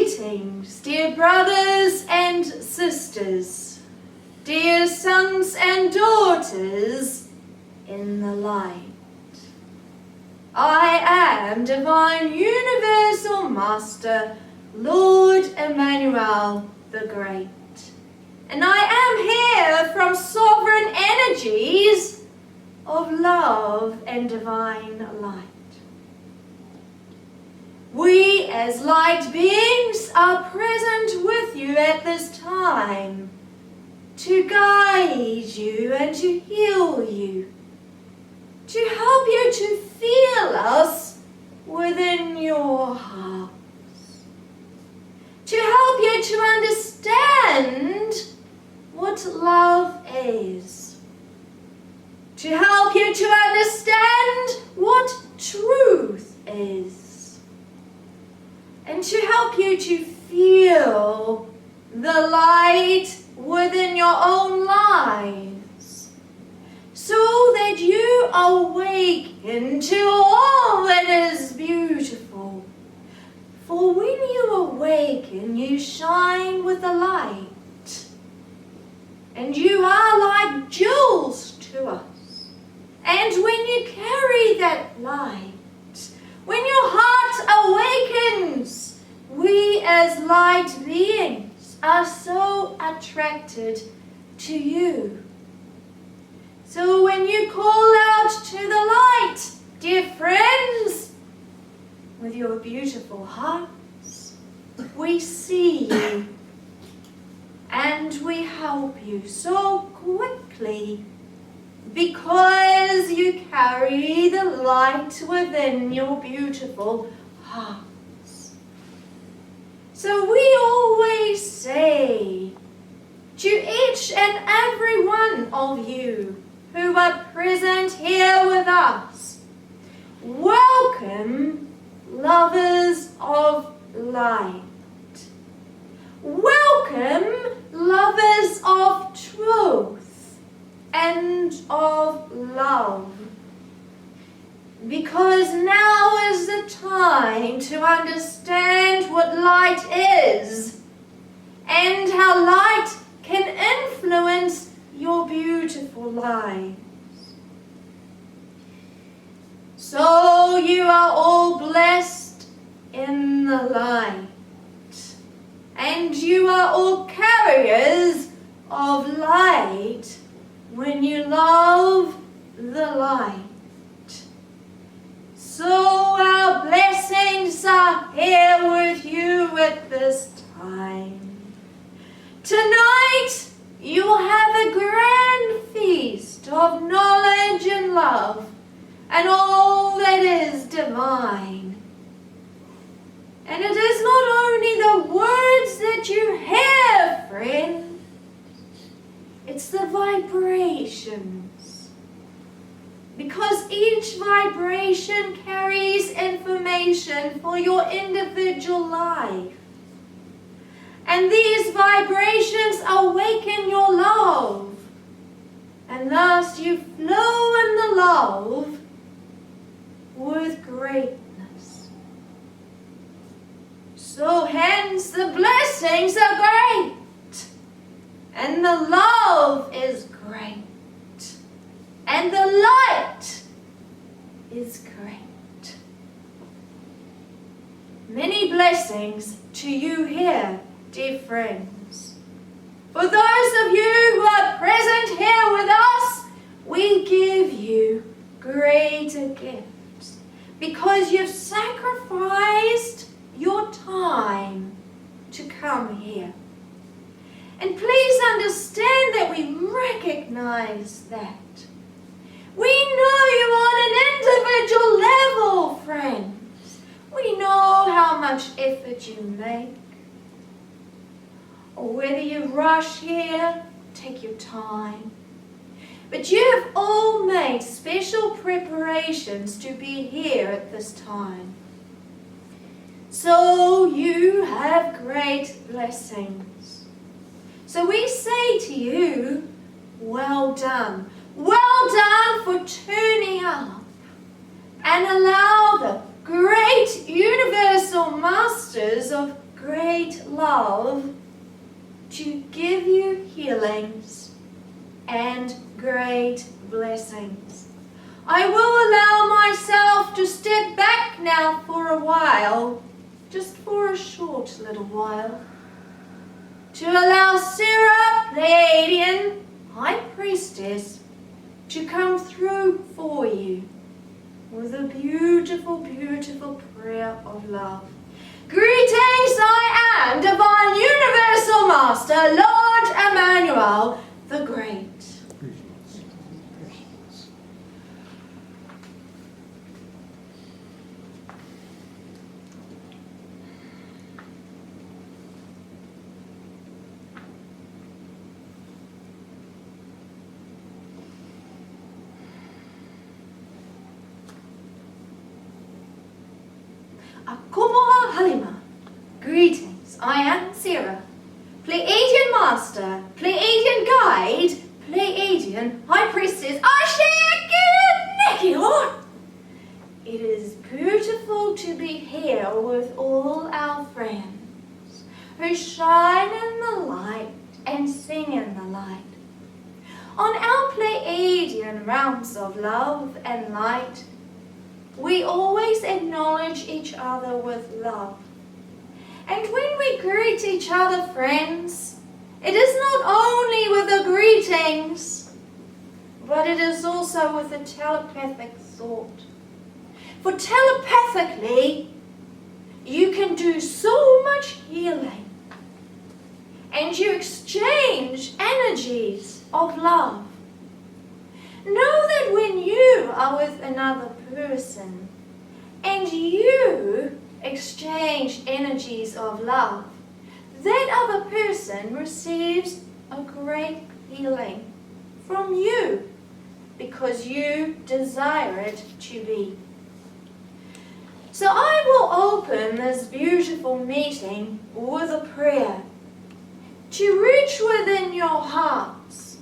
Greetings, dear brothers and sisters, dear sons and daughters in the light. I am Divine Universal Master, Lord Emmanuel the Great, and I am here from sovereign energies of love and divine light. We as light beings are present with you at this time to guide you and to heal you, to help you to feel us within your hearts, to help you to understand what love is, to help you to understand what truth is, and to help you to feel the light within your own lives, so that you awaken to all that is beautiful. For when you awaken, you shine with the light, and you are like jewels to us. And when you carry that light, when your heart awakens, we as light beings are so attracted to you. So when you call out to the light, dear friends, with your beautiful hearts, we see you and we help you so quickly, because you carry the light within your beautiful hearts. So we always say to each and every one of you who are present here with us, welcome, lovers of light. Welcome, lovers of truth and of love, because now is the time to understand what light is and how light can influence your beautiful lives. So you are all blessed in the light, and you are all carriers of light when you love the light. So our blessings are here with you at this time. Tonight you will have a grand feast of knowledge and love and all that is divine. And it is not only the words that you hear, friend, it's the vibrations, because each vibration carries information for your individual life. And these vibrations awaken your love, and thus you flow in the love with greatness. So hence the blessings are great, and the love is great, and the light is great. Many blessings to you here, dear friends. For those of you who are present here with us, we give you greater gifts, because you've sacrificed your time to come here. And please understand that we recognize that. We know you on an individual level, friends. We know how much effort you make. Or whether you rush here, take your time. But you have all made special preparations to be here at this time. So you have great blessings. So we say to you, well done. Well done for tuning up and allow the great universal masters of great love to give you healings and great blessings. I will allow myself to step back now for a while, just for a short little while, to allow Sarah, Pleiadian High Priestess, to come through for you with a beautiful, beautiful prayer of love. Greetings, I am Divine Universal Master, Lord Emmanuel the Great. Akumoha Halima. Greetings, I am Sarah, Pleiadian Master, Pleiadian Guide, Pleiadian High Priestess, Ashiakinekio. It is beautiful to be here with all our friends who shine in the light and sing in the light. On our Pleiadian realms of love and light, we always acknowledge each other with love. And when we greet each other, friends, it is not only with the greetings, but it is also with a telepathic thought. For telepathically, you can do so much healing, and you exchange energies of love. Know that when you are with another person and you exchange energies of love, that other person receives a great healing from you because you desire it to be. So I will open this beautiful meeting with a prayer to reach within your hearts,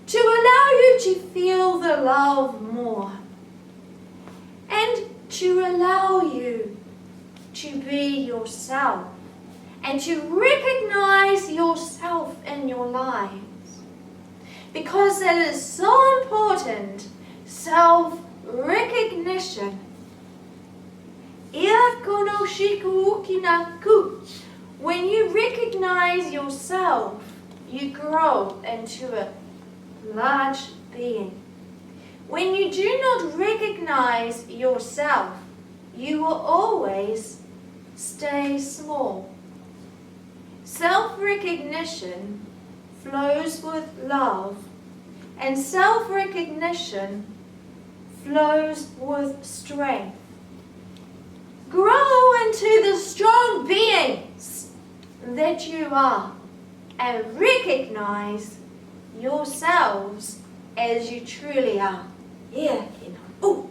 to allow you to feel the love more, and to allow you to be yourself and to recognize yourself in your lives. Because it is so important, self-recognition. When you recognize yourself, you grow into a large being. When you do not recognize yourself, you will always stay small. Self-recognition flows with love, and self-recognition flows with strength. Grow into the strong beings that you are, and recognize yourselves as you truly are. Yeah, you know. Ooh.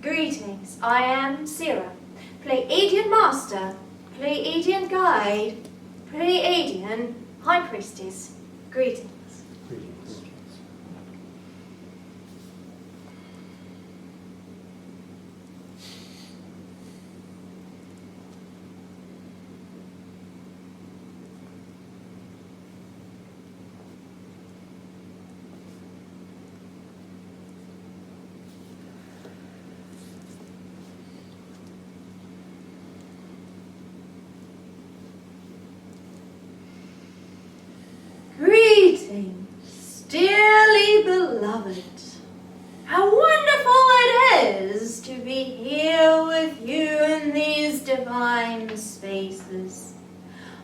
Greetings, I am Sarah, Pleiadian Master, Pleiadian Guide, Pleiadian High Priestess. Greetings. Greetings. Greetings, dearly beloved. How wonderful it is to be here with you in these divine spaces.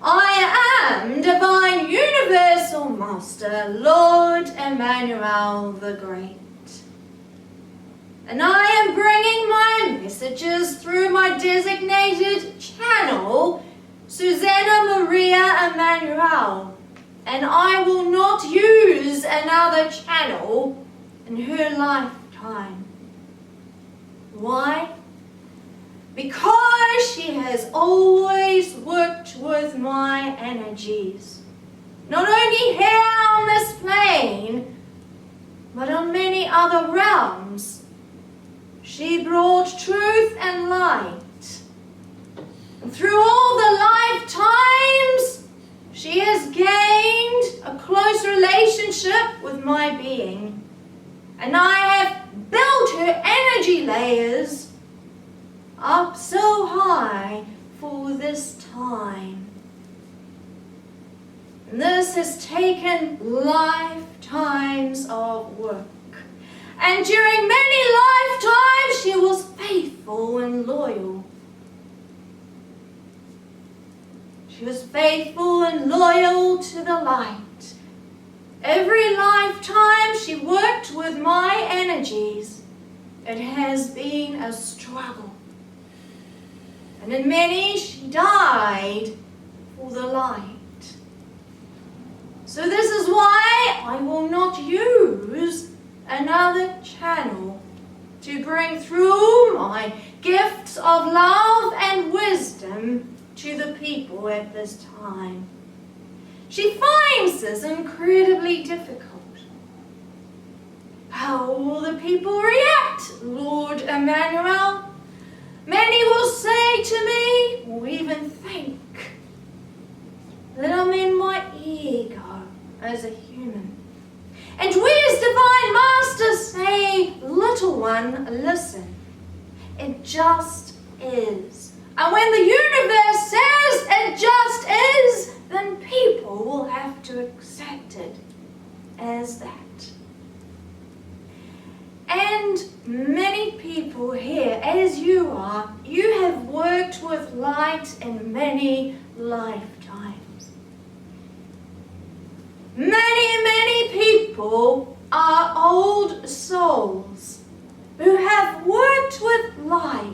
I am Divine Universal Master, Lord Emmanuel the Great. And I am bringing my messages through my designated channel, Suzanna Maria Emmanuel. And I will not use another channel in her lifetime. Why? Because she has always worked with my energies. Not only here on this plane, but on many other realms. She brought truth and light. And through all the lifetimes, she has gained a close relationship with my being. And I have built her energy layers up so high for this time. And this has taken lifetimes of work. And during many lifetimes, she was faithful and loyal. She was faithful and loyal to the light. Every lifetime she worked with my energies, it has been a struggle. And in many, she died for the light. So this is why I will not use another channel to bring through my gifts of love and wisdom to the people at this time. She finds this incredibly difficult. How will the people react, Lord Emmanuel? Many will say to me, or even think, that I'm in my ego as a human. And we as Divine Masters say, little one, listen. It just is. And when the universe says it just is, then people will have to accept it as that. And many people here, as you are, you have worked with light in many lifetimes. Many people are old souls who have worked with light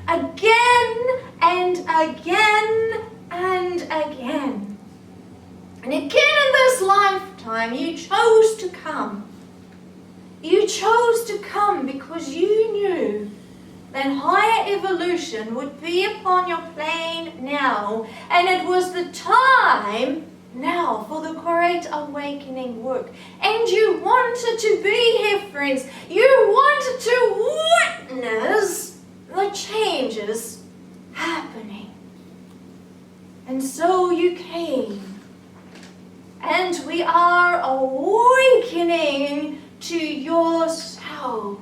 again and again and again. And again in this lifetime, you chose to come. You chose to come because you knew that higher evolution would be upon your plane now, and it was the time now for the great awakening work. And you wanted to be here, friends. You wanted to witness the changes happening. And so you came. And we are awakening to yourselves.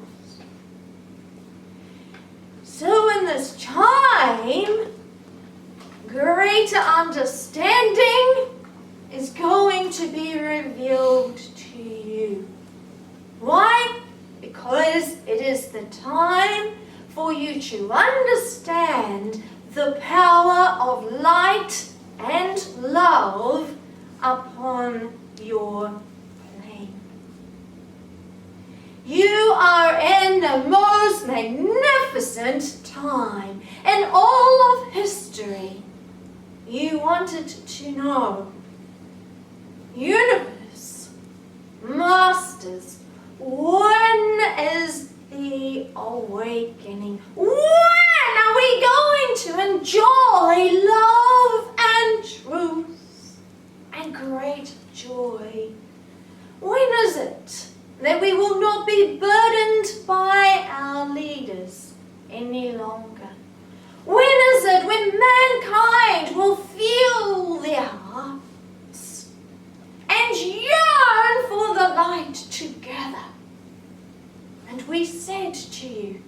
So in this time, greater understanding is going to be revealed to you. Why? Because it is the time for you to understand the power of light and love upon your plane. You are in the most magnificent time in all of history. You wanted to know, universe, masters, when is the awakening? When are we going to enjoy love and truth and great joy? When is it that we will not be burdened by our leaders any longer? When is it when mankind will feel their hearts and yearn for the light together? And we said to you,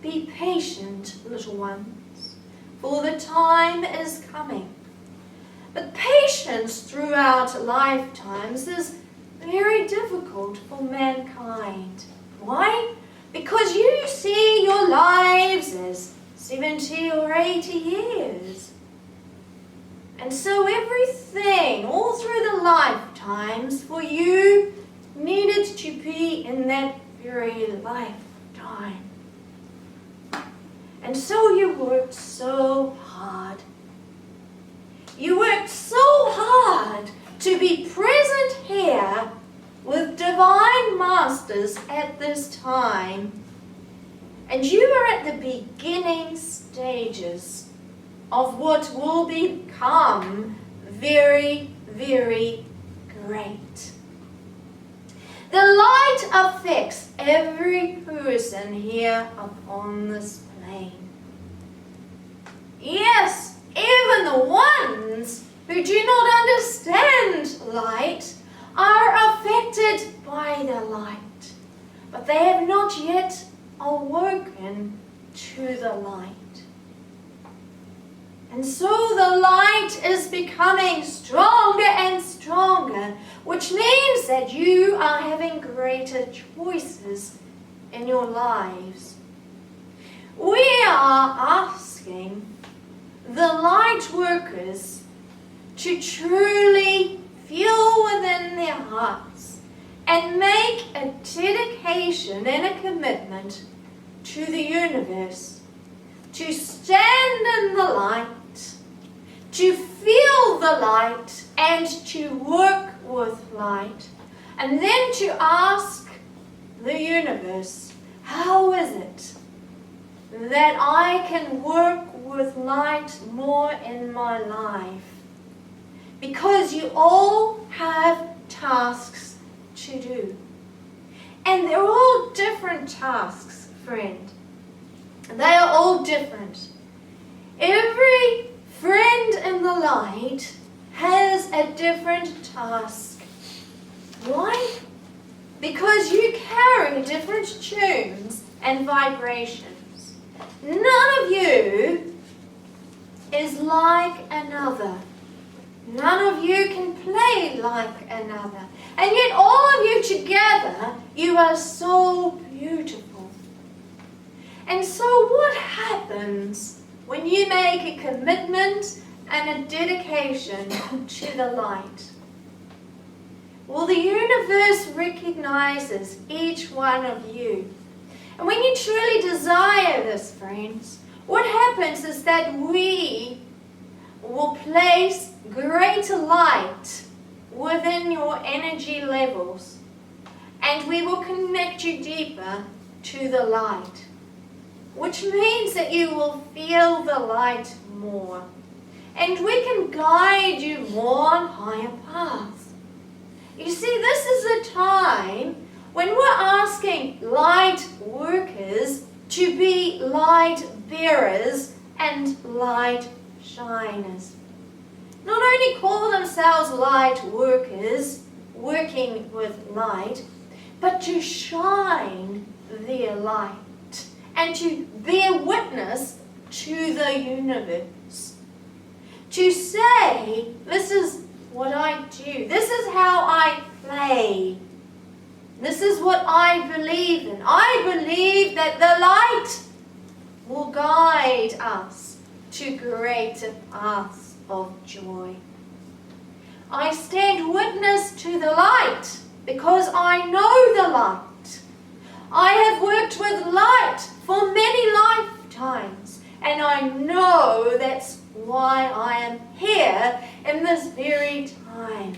be patient, little ones, for the time is coming. But patience throughout lifetimes is very difficult for mankind. Why? Because you see your lives as 70 or 80 years. And so everything, all through the lifetimes, for you needed to be in that very lifetime. And so you worked so hard. You worked so hard to be present here with divine masters at this time. And you are at the beginning stages of what will become very, very great. The light affects every person here upon this plane. Yes, even the ones who do not understand light are affected by the light, but they have not yet awoken to the light. And so the light is becoming stronger and stronger, which means that you are having greater choices in your lives. We are asking the light workers to truly feel within their hearts and make a dedication and a commitment to the universe, to stand in the light, to feel the light and to work with light, and then to ask the universe, how is it that I can work with light more in my life? Because you all have tasks to do. And they're all different tasks, friend. They are all different. Every friend in the light has a different task. Why? Because you carry different tunes and vibrations. None of you is like another. None of you can play like another. And yet all of you together, you are so beautiful. And so what happens when you make a commitment and a dedication to the light? Well, the universe recognizes each one of you. And when you truly desire this, friends, what happens is that we will place greater light within your energy levels, and we will connect you deeper to the light, which means that you will feel the light more, and we can guide you more on higher paths. You see, this is a time when we're asking light workers to be light bearers and light shiners. Not only call themselves light workers, working with light, but to shine their light and to bear witness to the universe. To say, this is what I do, this is how I play, this is what I believe in. I believe that the light will guide us to greater paths of joy. I stand witness to the light because I know the light. I have worked with light for many lifetimes, and I know that's why I am here in this very time.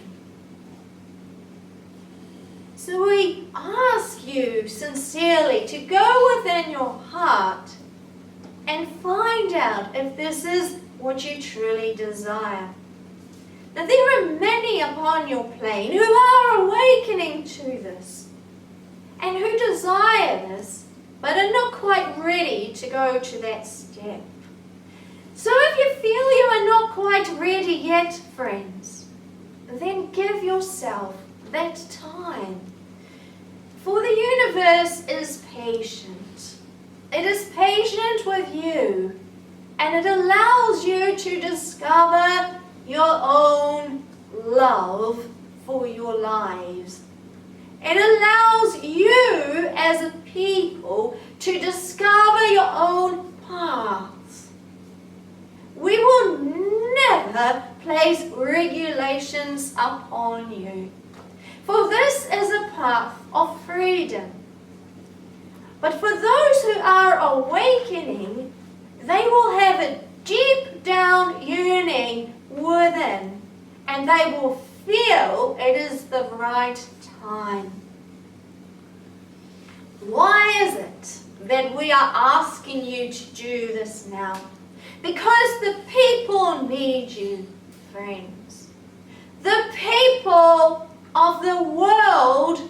So we ask you sincerely to go within your heart and find out if this is what you truly desire. Now, there are many upon your plane who are awakening to this and who desire this, but are not quite ready to go to that step. So if you feel you are not quite ready yet, friends, then give yourself that time. For the universe is patient. It is patient with you, and it allows you to discover your own love for your lives. It allows you as a people to discover your own paths. We will never place regulations upon you, for this is a path of freedom. But for those who are awakening, they will have a deep down yearning within, and they will feel it is the right time. Why is it that we are asking you to do this now? Because the people need you, friends. The people of the world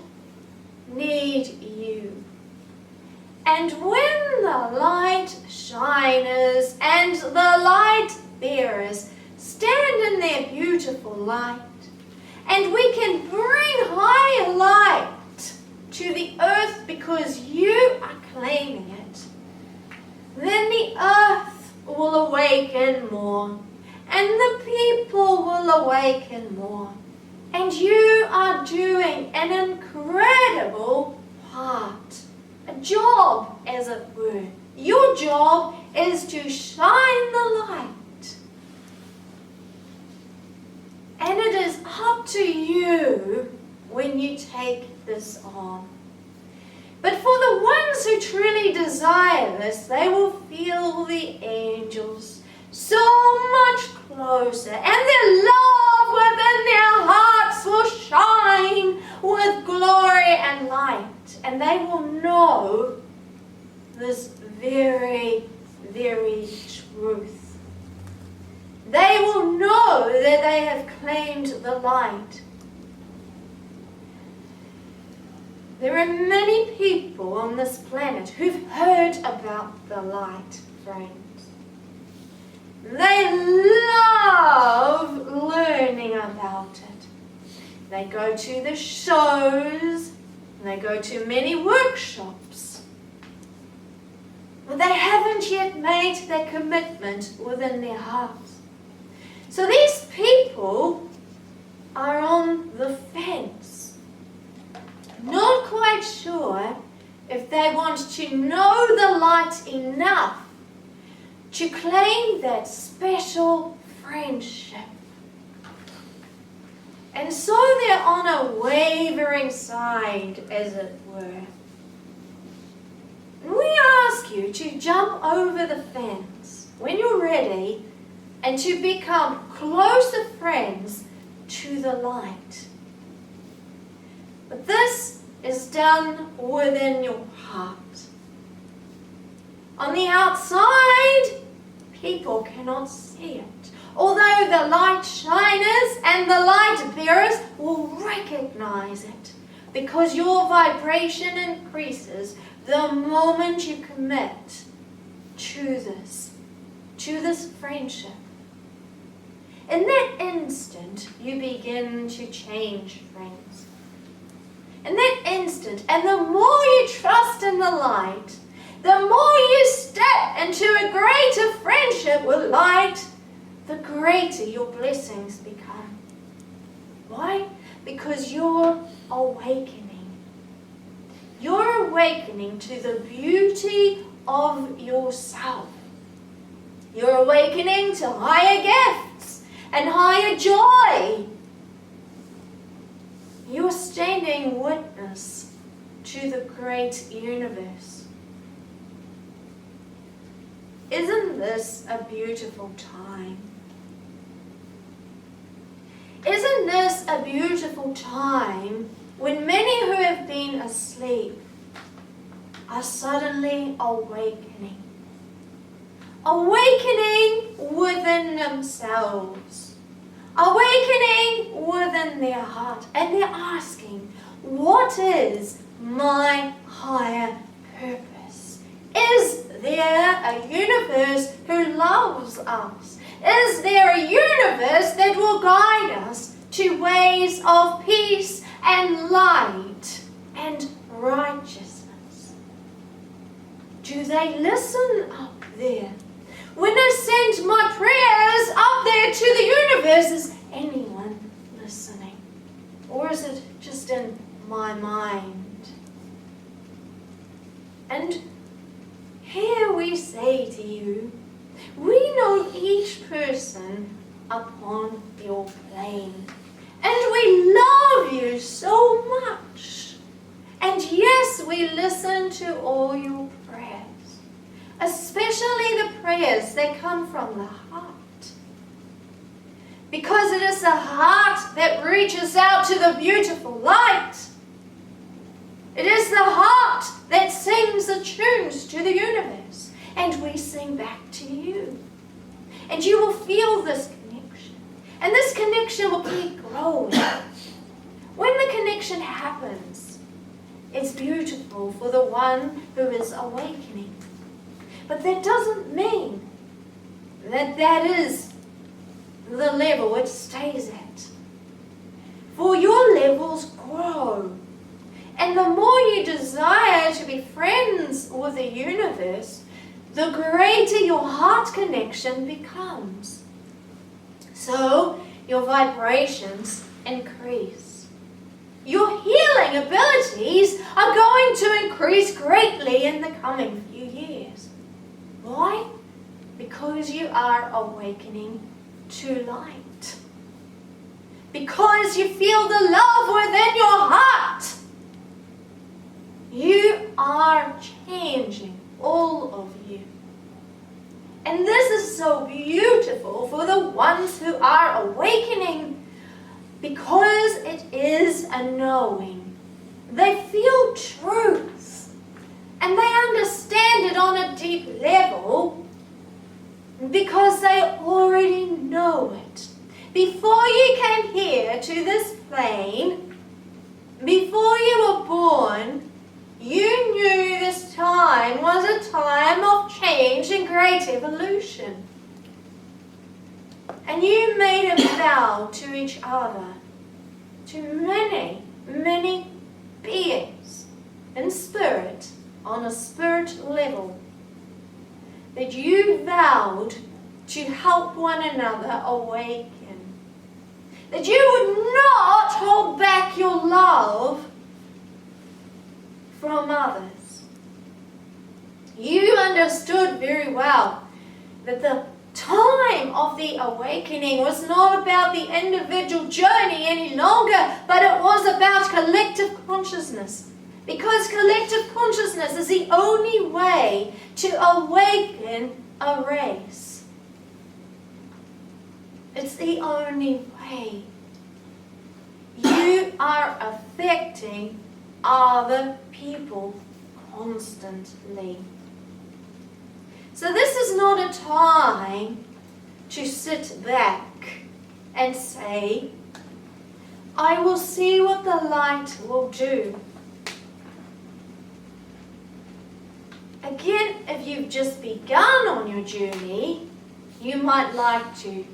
need you. And when the light shiners and the light bearers stand in their beautiful light, and we can bring higher light to the earth because you are claiming it, then the earth will awaken more, and the people will awaken more. And you are doing an incredible part, a job as it were. Your job is to shine the light. And it is up to you when you take this on. But for the ones who truly desire this, they will feel the angels so much closer, and their love within their hearts will shine with glory and light. And they will know this very, very truth. They will know that they have claimed the light. There are many people on this planet who've heard about the light, friends. They love learning about it. They go to the shows, and they go to many workshops. But they haven't yet made their commitment within their hearts. So these people are on the fence, not quite sure if they want to know the light enough to claim that special friendship. And so they're on a wavering side, as it were. And we ask you to jump over the fence when you're ready and to become closer friends to the light. But this is done within your heart. On the outside, people cannot see it, although the light shiners and the light bearers will recognize it, because your vibration increases the moment you commit to this friendship. In that instant, you begin to change, friends. In that instant, and the more you trust in the light, the more you step into a greater friendship with light, the greater your blessings become. Why? Because you're awakening. You're awakening to the beauty of yourself. You're awakening to higher gifts and higher joy. You're standing witness to the great universe. Isn't this a beautiful time? Isn't this a beautiful time when many who have been asleep are suddenly awakening? Awakening within themselves. Awakening within their heart. And they're asking, what is my higher purpose? Is there a universe who loves us? Is there a universe that will guide us to ways of peace and light and righteousness? Do they listen up there? When I send my prayers up there to the universe, is anyone listening? Or is it just in my mind? And here we say to you, we know each person upon your plane. And we love you so much. And yes, we listen to all your prayers, especially the prayers that come from the heart. Because it is the heart that reaches out to the beautiful light. It is the heart that sings the tunes to the universe. And we sing back to you. And you will feel this connection. And this connection will keep growing. When the connection happens, it's beautiful for the one who is awakening. But that doesn't mean that that is the level it stays at. For your levels grow. And the more you desire to be friends with the universe, the greater your heart connection becomes. So your vibrations increase. Your healing abilities are going to increase greatly in the coming few years. Why? Because you are awakening to light. Because you feel the love within your heart. You are changing, all of you. And this is so beautiful for the ones who are awakening, because it is a knowing. They feel truth, and they understand it on a deep level, because they already know it. Before you came here to this plane, before you were born, you knew this time was a time of change and great evolution. And you made a vow to each other, to many, many beings in spirit, on a spirit level, that you vowed to help one another awaken. That you would not hold back your love from others. You understood very well that the time of the awakening was not about the individual journey any longer, but it was about collective consciousness. Because collective consciousness is the only way to awaken a race. It's the only way. You are affecting other people constantly. So this is not a time to sit back and say, I will see what the light will do. Again, if you've just begun on your journey, you might like to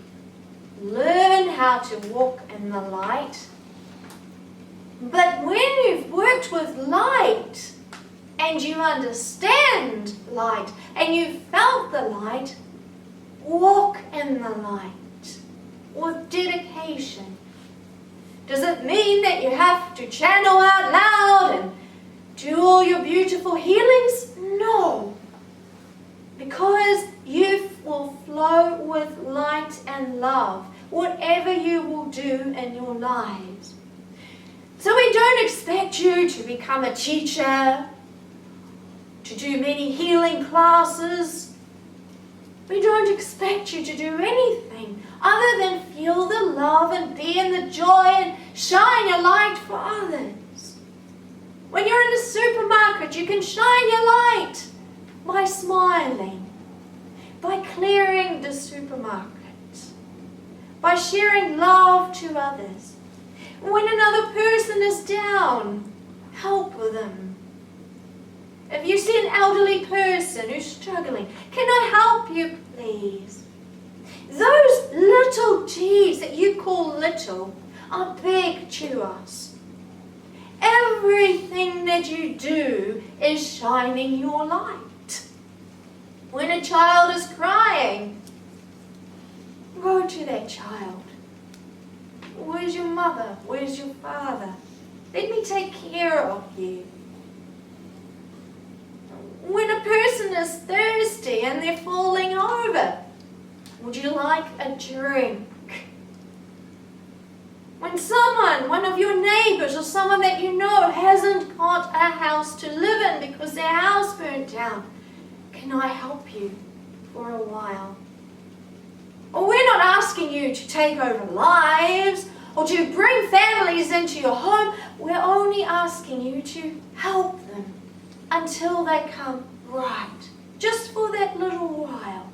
learn how to walk in the light. But when you've worked with light, and you understand light, and you felt the light, walk in the light with dedication. Does it mean that you have to channel out loud and do all your beautiful healings? No. Because you will flow with light and love, whatever you will do in your lives. So we don't expect you to become a teacher, to do many healing classes. We don't expect you to do anything other than feel the love and be in the joy and shine your light for others. When you're in the supermarket, you can shine your light by smiling, by clearing the supermarket, by sharing love to others. When another person is down, help them. If you see an elderly person who's struggling, can I help you, please? Those little deeds that you call little are big to us. Everything that you do is shining your light. When a child is crying, go to that child. Where's your mother? Where's your father? Let me take care of you. When a person is thirsty and they're falling over, would you like a drink? When someone, one of your neighbors or someone that you know hasn't got a house to live in because their house burnt down, can I help you for a while? Or we're not asking you to take over lives or to bring families into your home. We're only asking you to help them until they come right, just for that little while.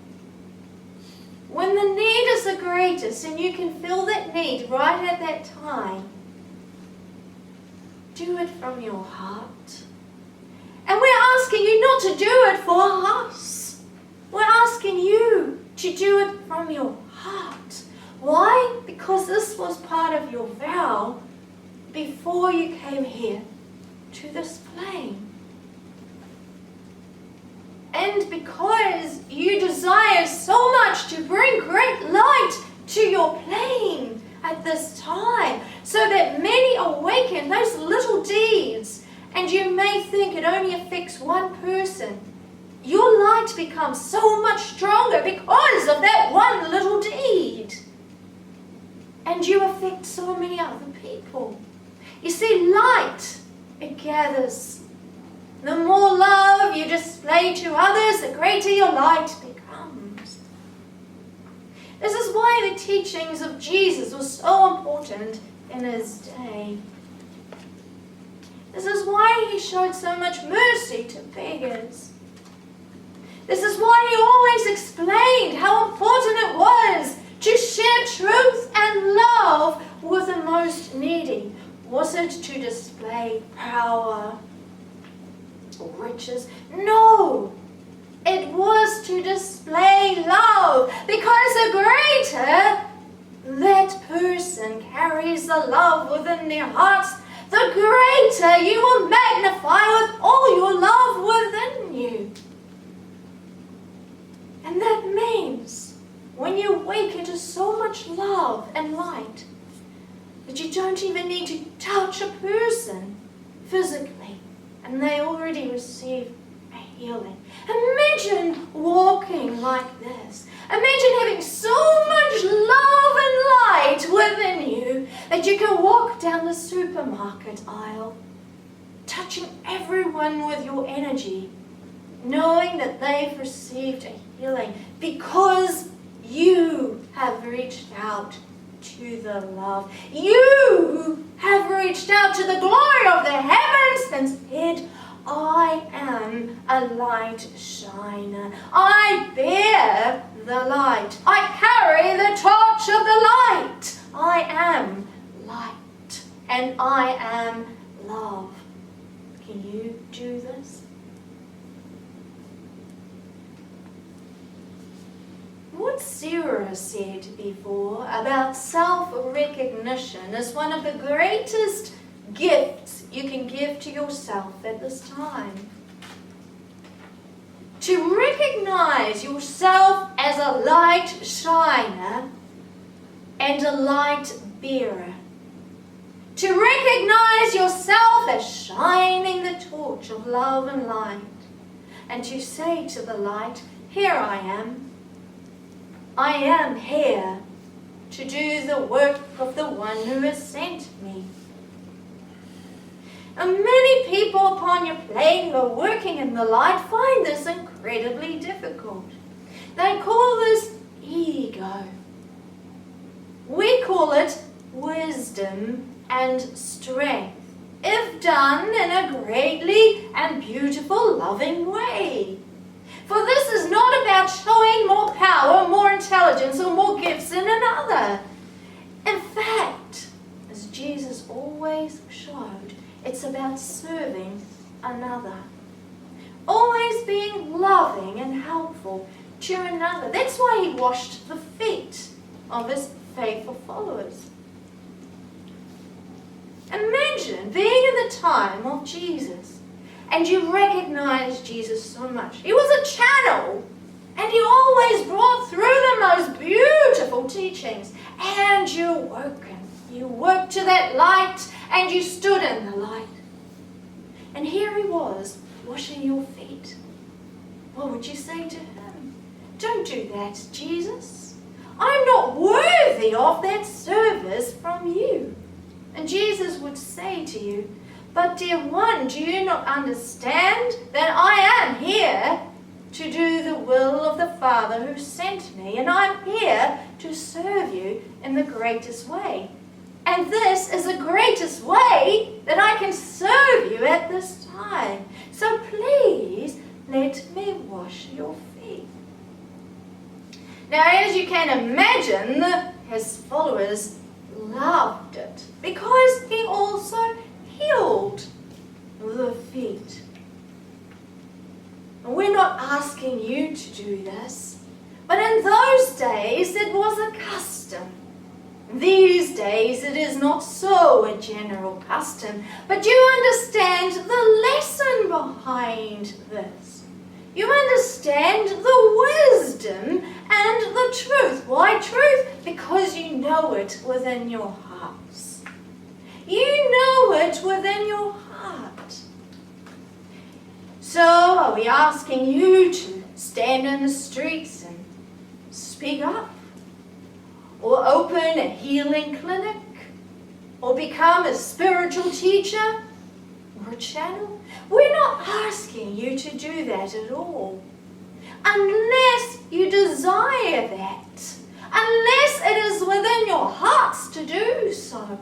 When the need is the greatest and you can feel that need right at that time, do it from your heart. And we're asking you not to do it for us. We're asking you to do it from your heart. Why? Because this was part of your vow before you came here to this plane. And because you desire so much to bring great light to your plane at this time, so that many awaken those little deeds, and you may think it only affects one person, your light becomes so much stronger because of that one little deed. And you affect so many other people. You see, light, it gathers. The more love you display to others, the greater your light becomes. This is why the teachings of Jesus were so important in his day. This is why he showed so much mercy to beggars. This is why he always explained how important it was to share truth and love with the most needy. Was it to display power or riches? No, it was to display love, because the greater that person carries the love within their hearts, the greater you will magnify with all your love within you. And that means when you wake into so much love and light that you don't even need to touch a person physically, and they already receive a healing. Imagine walking like this. Imagine having so much love and light within you that you can walk down the supermarket aisle, touching everyone with your energy, knowing that they've received a healing because you have reached out to the love. You have reached out to the glory of the heavens and said, I am a light shiner. I bear the light. I carry the torch of the light. I am light and I am love. Can you do this? What Sarah said before about self-recognition is one of the greatest gifts you can give to yourself at this time. To recognize yourself as a light shiner and a light bearer. To recognize yourself as shining the torch of love and light. And to say to the light, here I am. I am here to do the work of the one who has sent me. And many people upon your plane who are working in the light find this incredibly difficult. They call this ego. We call it wisdom and strength, if done in a greatly and beautiful, loving way. For this is not about showing more power, more intelligence, or more gifts in another. In fact, as Jesus always showed, it's about serving another. Always being loving and helpful to another. That's why he washed the feet of his faithful followers. Imagine being in the time of Jesus and you recognize Jesus so much. He was a channel And you always brought through the most beautiful teachings. And you woke to that light, and you stood in the light. And here he was, washing your feet. What would you say to him? Don't do that, Jesus. I'm not worthy of that service from you. And Jesus would say to you, but dear one, do you not understand that I am here to do the will of the Father who sent me, and I'm here to serve you in the greatest way. And this is the greatest way that I can serve you at this time. So please let me wash your feet. Now, as you can imagine, his followers loved it because he also healed the feet. We're not asking you to do this, but in those days it was a custom. These days it is not so a general custom, but you understand the lesson behind this. You understand the wisdom and the truth. Why truth? Because you know it within your hearts. You know it within your heart. So are we asking you to stand in the streets and speak up? Or open a healing clinic? Or become a spiritual teacher? Or a channel? We're not asking you to do that at all. Unless you desire that. Unless it is within your hearts to do so.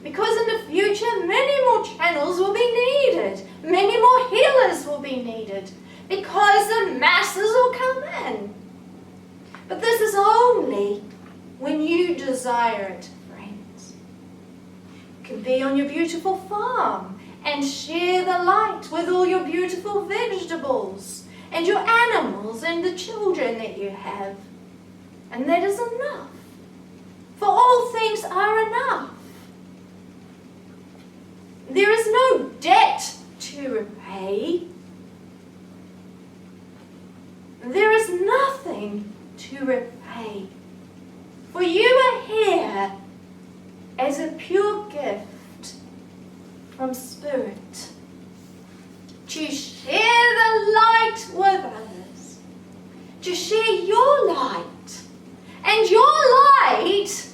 Because in the future, many more channels will be needed. Many more healers will be needed. Because the masses will come in. But this is only when you desire it, friends. You can be on your beautiful farm and share the light with all your beautiful vegetables and your animals and the children that you have. And that is enough. For all things are enough. There is no debt to repay. There is nothing to repay. For you are here as a pure gift from Spirit to share the light with others, to share your light. And your light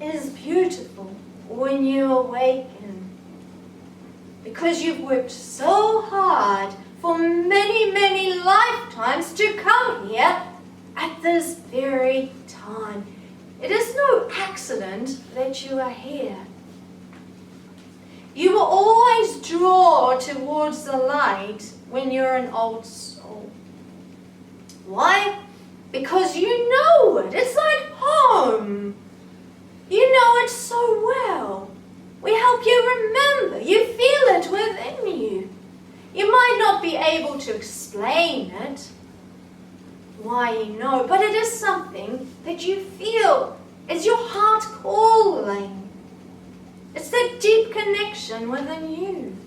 is beautiful when you awaken, because you've worked so hard for many, many lifetimes to come here at this very time. It is no accident that you are here. You will always draw towards the light when you're an old soul. Why? Because you know it. It's like home. You know it so well. We help you remember. You feel it within you. You might not be able to explain it, why you know, but it is something that you feel. It's your heart calling. It's that deep connection within you.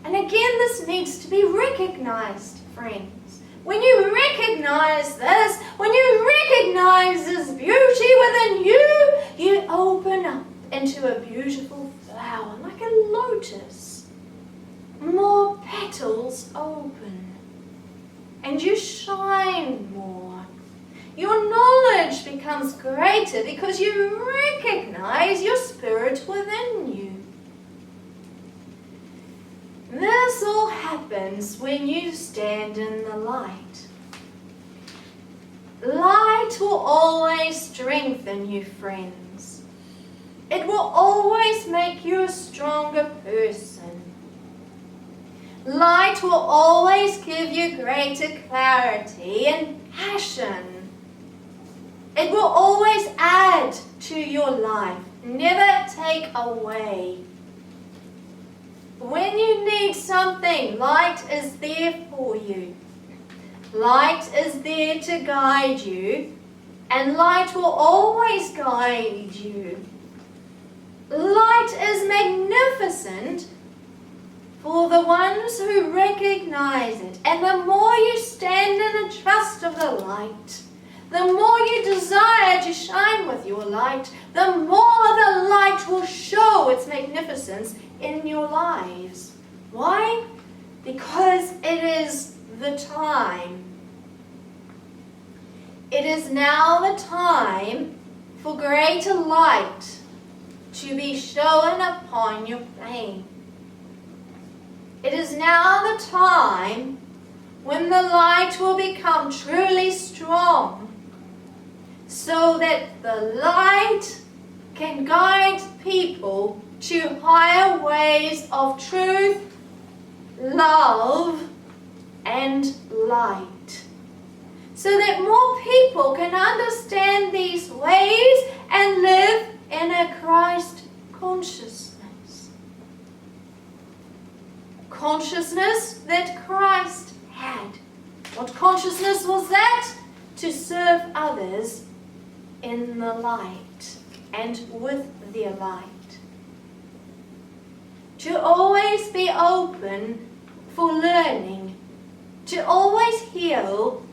And again, this needs to be recognized, friends. When you recognize this, when you recognize this beauty within you, you open up into a beautiful flower, like a lotus. More petals open, and you shine more. Your knowledge becomes greater because you recognize your spirit within you. This all happens when you stand in the light. Light will always strengthen you, friends. It will always make you a stronger person. Light will always give you greater clarity and passion. It will always add to your life, never take away. When you need something, light is there for you. Light is there to guide you, and light will always guide you. Light is magnificent for the ones who recognize it. And the more you stand in the trust of the light, the more you desire to shine with your light, the more the light will show its magnificence in your lives. Why? Because it is the time. It is now the time for greater light to be shown upon your plain. It is now the time when the light will become truly strong, so that the light can guide people to higher ways of truth, love, and light. So that more people can understand these ways and live in a Christ consciousness. Consciousness that Christ had. What consciousness was that? To serve others in the light and with their light. To always be open for learning. To always heal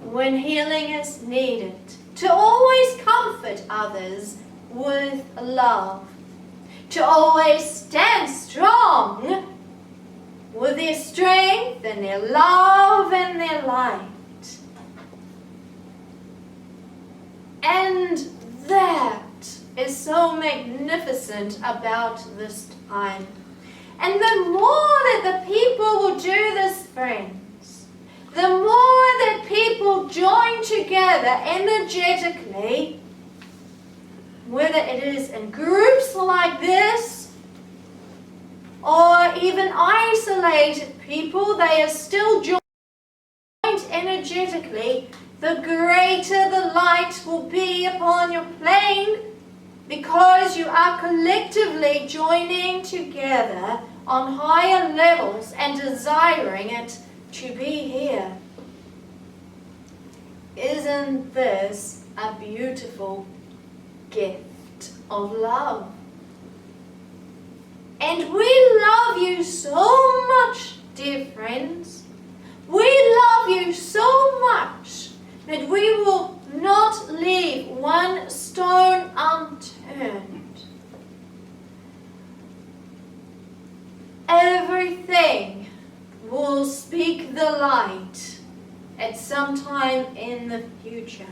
when healing is needed. To always comfort others with love. To always stand strong with their strength and their love and their light. And that is so magnificent about this time. And the more that the people will do this, friends, the more that people join together energetically, whether it is in groups like this or even isolated people, they are still joined energetically, the greater the light will be upon your plane, because you are collectively joining together on higher levels and desiring it to be here. Isn't this a beautiful gift of love? And we love you so much, dear friends. We love you so much that we will not leave one stone unturned. Everything will speak the light at some time in the future.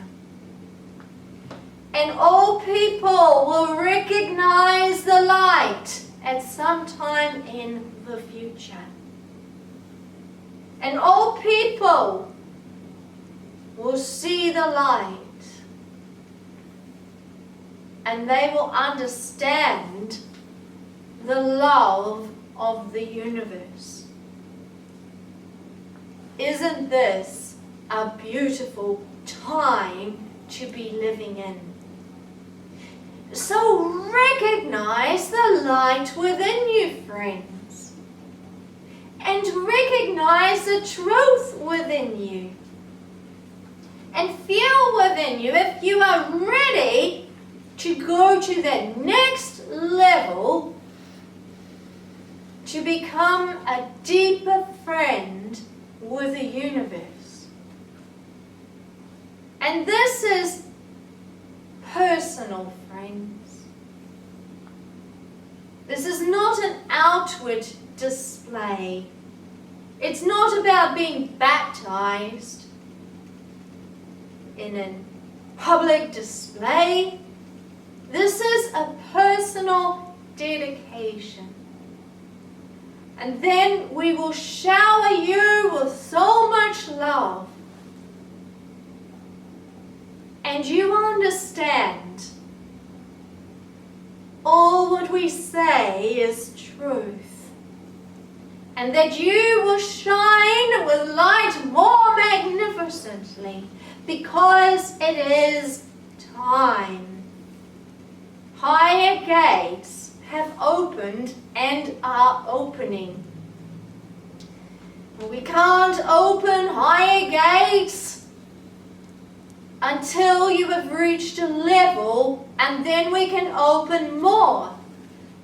And all people will recognize the light at some time in the future. And all people will see the light, and they will understand the love of the universe. Isn't this a beautiful time to be living in? So recognize the light within you, friends, and recognize the truth within you. And feel within you, if you are ready to go to the next level, to become a deeper friend with the universe. And this is personal, friends. This is not an outward display. It's not about being baptized in a public display. This is a personal dedication. And then we will shower you with so much love. And you will understand all what we say is truth. And that you will shine with light more magnificently, because it is time. Higher gates have opened and are opening. We can't open higher gates until you have reached a level, and then we can open more.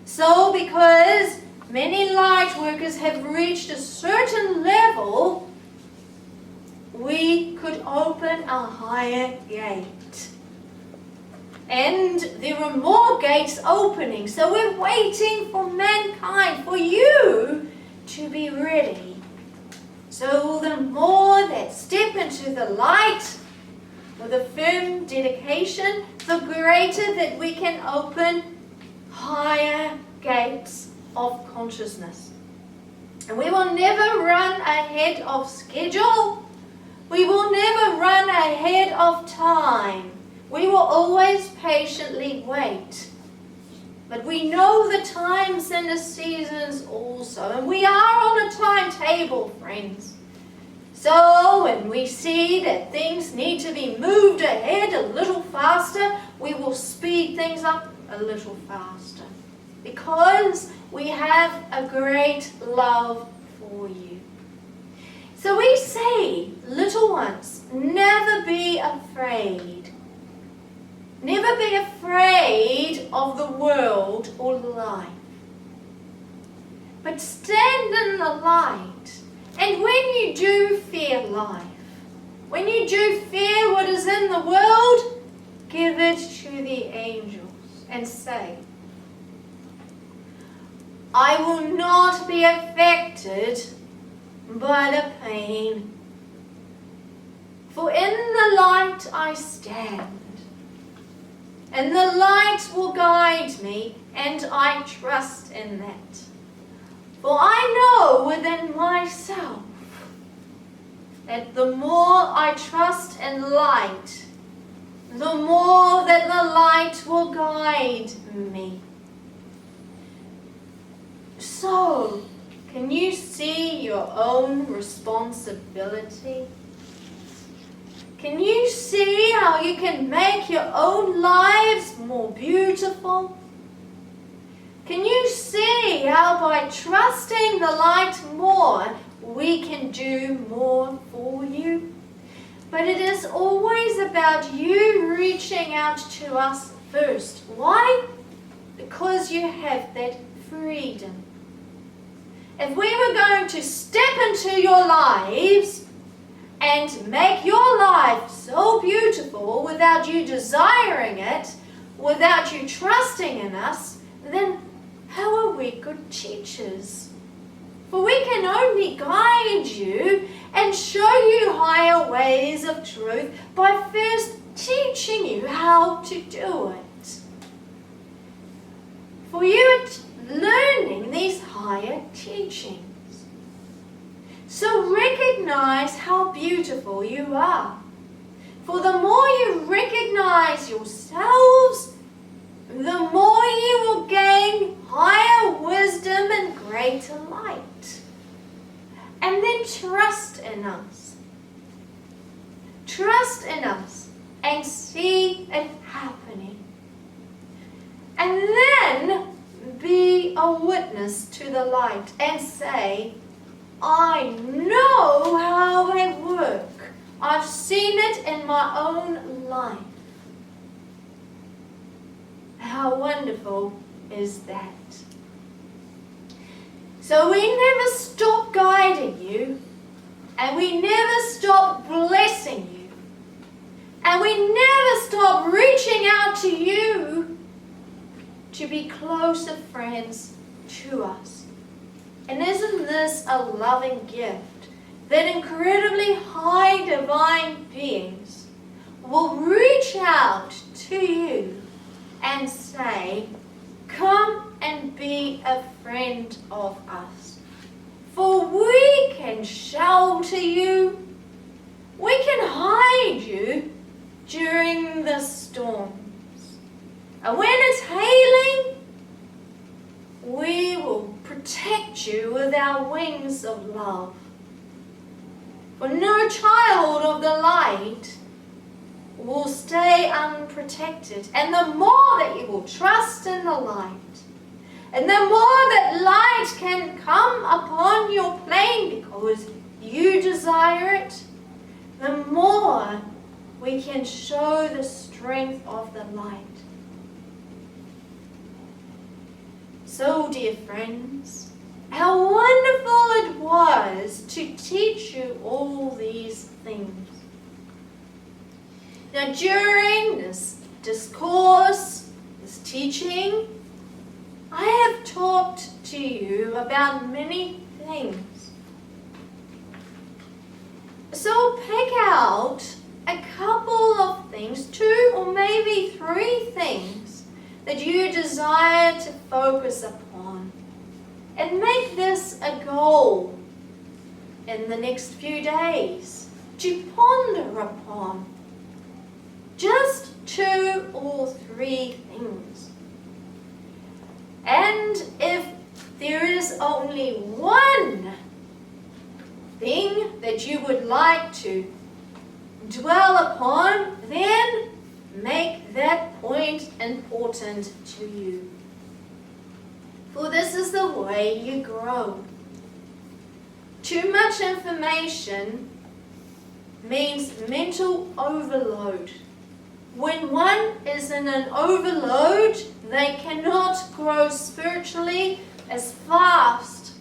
So because many light workers have reached a certain level, we could open a higher gate. And there are more gates opening. So we're waiting for mankind, for you to be ready. So the more that step into the light with a firm dedication, the greater that we can open higher gates of consciousness. And we will never run ahead of schedule. We will never run ahead of time. We will always patiently wait. But we know the times and the seasons also. And we are on a timetable, friends. So when we see that things need to be moved ahead a little faster, we will speed things up a little faster. Because we have a great love for you. So we say, little ones, never be afraid. Never be afraid of the world or life. But stand in the light. And when you do fear life, when you do fear what is in the world, give it to the angels and say, I will not be affected by the pain. For in the light I stand. And the light will guide me, and I trust in that. For I know within myself that the more I trust in light, the more that the light will guide me. So, can you see your own responsibility? Can you see how you can make your own lives more beautiful? Can you see how by trusting the light more, we can do more for you? But it is always about you reaching out to us first. Why? Because you have that freedom. If we were going to step into your lives and make your life so beautiful without you desiring it, without you trusting in us, then how are we good teachers? For we can only guide you and show you higher ways of truth by first teaching you how to do it. For you are learning these higher teachings. So recognize how beautiful you are. For the more you recognize yourselves, the more you will gain higher wisdom and greater light. And then trust in us. Trust in us and see it happening. And then be a witness to the light and say, I know how they work. I've seen it in my own life. How wonderful is that? So we never stop guiding you, and we never stop blessing you, and we never stop reaching out to you to be closer friends to us. And isn't this a loving gift that incredibly high divine beings will reach out to you and say, come and be a friend of us. For we can shelter you, we can hide you during the storms. And when it's hailing, we will protect you with our wings of love. For no child of the light will stay unprotected. And the more that you will trust in the light, and the more that light can come upon your plane because you desire it, the more we can show the strength of the light. So, dear friends, how wonderful it was to teach you all these things. Now, during this discourse, this teaching, I have talked to you about many things. So pick out a couple of things, 2 or maybe 3 things that you desire to focus upon, and make this a goal in the next few days to ponder upon. Just 2 or 3 things. And if there is only one thing that you would like to dwell upon, then make that point important to you. For this is the way you grow. Too much information means mental overload. When one is in an overload, they cannot grow spiritually as fast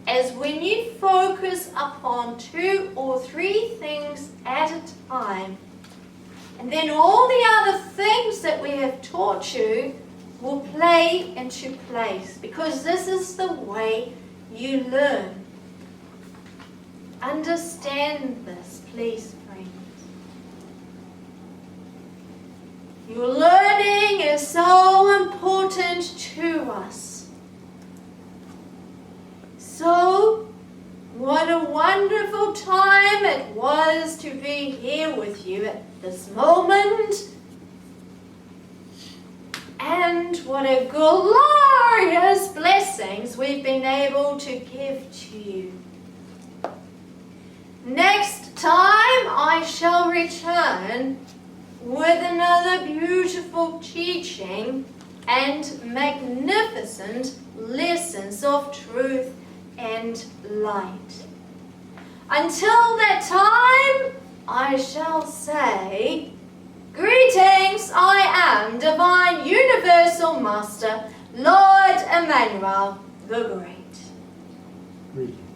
as when you focus upon 2 or 3 things at a time. And then all the other things that we have taught you will play into place, because this is the way you learn. Understand this, please, friends. Your learning is so important to us. So, what a wonderful time it was to be here with you at this moment. And what a glorious blessings we've been able to give to you. Next time I shall return with another beautiful teaching and magnificent lessons of truth and light. Until that time, I shall say, greetings, I am Divine Universal Master, Lord Emmanuel the Great. Greetings.